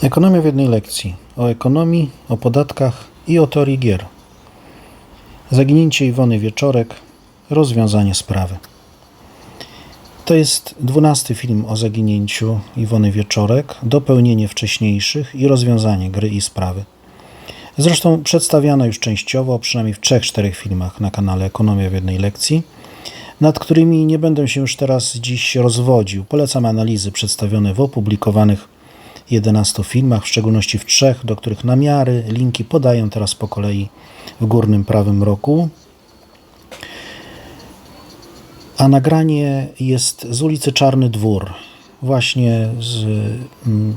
Ekonomia w jednej lekcji. O ekonomii, o podatkach i o teorii gier. Zaginięcie Iwony Wieczorek. Rozwiązanie sprawy. To jest 12. film o zaginięciu Iwony Wieczorek, dopełnienie wcześniejszych i rozwiązanie gry i sprawy. Zresztą przedstawiano już częściowo, przynajmniej w 3-4 filmach na kanale Ekonomia w jednej lekcji, nad którymi nie będę się już teraz dziś rozwodził. Polecam analizy przedstawione w opublikowanych 11 filmach, w szczególności w 3, do których namiary, linki podaję teraz po kolei w górnym prawym rogu. A nagranie jest z ulicy Czarny Dwór. Właśnie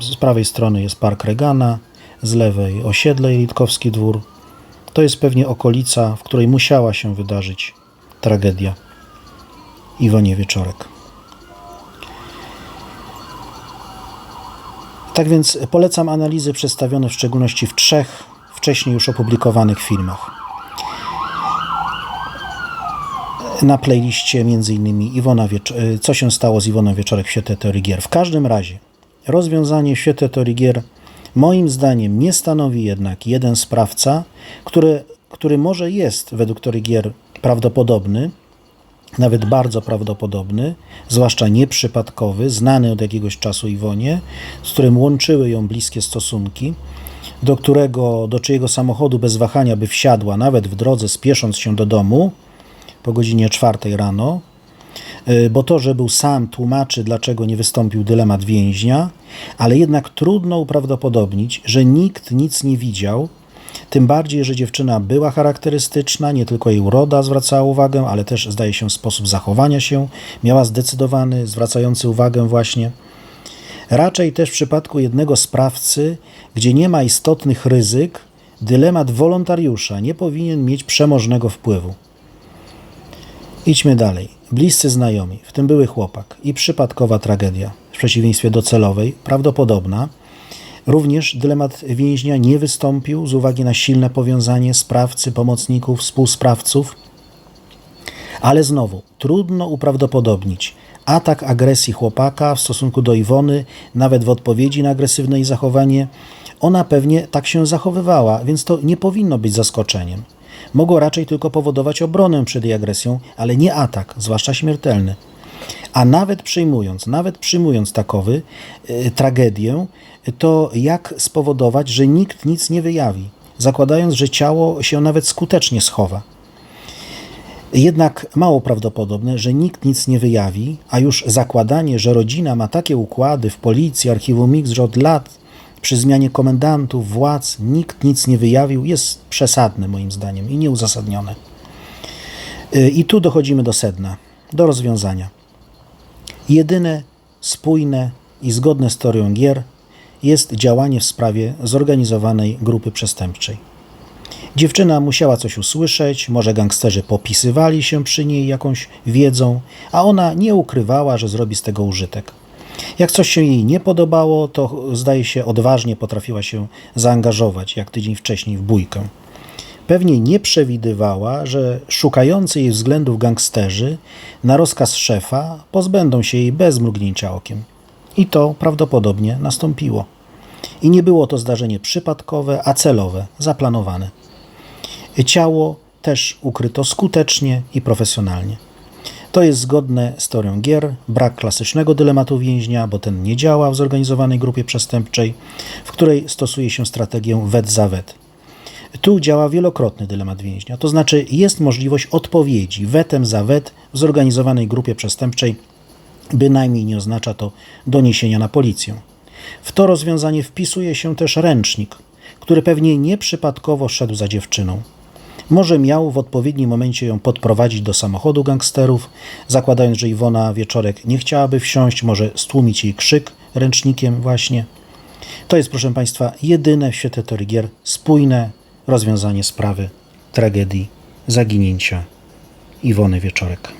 z prawej strony jest Park Reagana, z lewej osiedle Jelitkowski Dwór. To jest pewnie okolica, w której musiała się wydarzyć tragedia Iwonie Wieczorek. Tak więc polecam analizy przedstawione w szczególności w 3 wcześniej już opublikowanych filmach. Na playliście m.in. Co się stało z Iwoną Wieczorek w świetle teorii gier. W każdym razie rozwiązanie w świetle teorii gier moim zdaniem nie stanowi jednak jeden sprawca, który może jest według teorii gier prawdopodobny, nawet bardzo prawdopodobny, zwłaszcza nieprzypadkowy, znany od jakiegoś czasu Iwonie, z którym łączyły ją bliskie stosunki, do czyjego samochodu bez wahania by wsiadła, nawet w drodze spiesząc się do domu po godzinie 4 rano, bo to, że był sam, tłumaczy, dlaczego nie wystąpił dylemat więźnia, ale jednak trudno uprawdopodobnić, że nikt nic nie widział, tym bardziej, że dziewczyna była charakterystyczna, nie tylko jej uroda zwracała uwagę, ale też, zdaje się, sposób zachowania się miała zdecydowany, zwracający uwagę właśnie. Raczej też w przypadku jednego sprawcy, gdzie nie ma istotnych ryzyk, dylemat wolontariusza nie powinien mieć przemożnego wpływu. Idźmy dalej. Bliscy znajomi, w tym były chłopak i przypadkowa tragedia, w przeciwieństwie do celowej, prawdopodobna. Również dylemat więźnia nie wystąpił z uwagi na silne powiązanie sprawcy, pomocników, współsprawców, ale znowu trudno uprawdopodobnić atak agresji chłopaka w stosunku do Iwony, nawet w odpowiedzi na agresywne jej zachowanie. Ona pewnie tak się zachowywała, więc to nie powinno być zaskoczeniem. Mogło raczej tylko powodować obronę przed jej agresją, ale nie atak, zwłaszcza śmiertelny. A nawet przyjmując takowy tragedię, to jak spowodować, że nikt nic nie wyjawi, zakładając, że ciało się nawet skutecznie schowa. Jednak mało prawdopodobne, że nikt nic nie wyjawi, a już zakładanie, że rodzina ma takie układy w policji, archiwum X, że od lat przy zmianie komendantów, władz nikt nic nie wyjawił, jest przesadne moim zdaniem i nieuzasadnione. I tu dochodzimy do sedna, do rozwiązania. Jedyne spójne i zgodne z teorią gier jest działanie w sprawie zorganizowanej grupy przestępczej. Dziewczyna musiała coś usłyszeć, może gangsterzy popisywali się przy niej jakąś wiedzą, a ona nie ukrywała, że zrobi z tego użytek. Jak coś się jej nie podobało, to zdaje się odważnie potrafiła się zaangażować, jak tydzień wcześniej w bójkę. Pewnie nie przewidywała, że szukający jej względów gangsterzy na rozkaz szefa pozbędą się jej bez mrugnięcia okiem. I to prawdopodobnie nastąpiło. I nie było to zdarzenie przypadkowe, a celowe, zaplanowane. Ciało też ukryto skutecznie i profesjonalnie. To jest zgodne z teorią gier, brak klasycznego dylematu więźnia, bo ten nie działa w zorganizowanej grupie przestępczej, w której stosuje się strategię wet za wet. Tu działa wielokrotny dylemat więźnia, to znaczy jest możliwość odpowiedzi wetem za wet w zorganizowanej grupie przestępczej, bynajmniej nie oznacza to doniesienia na policję. W to rozwiązanie wpisuje się też ręcznik, który pewnie nieprzypadkowo szedł za dziewczyną. Może miał w odpowiednim momencie ją podprowadzić do samochodu gangsterów, zakładając, że Iwona Wieczorek nie chciałaby wsiąść, może stłumić jej krzyk ręcznikiem właśnie. To jest, proszę Państwa, jedyne w świetle teorii gier spójne rozwiązanie sprawy tragedii zaginięcia Iwony Wieczorek.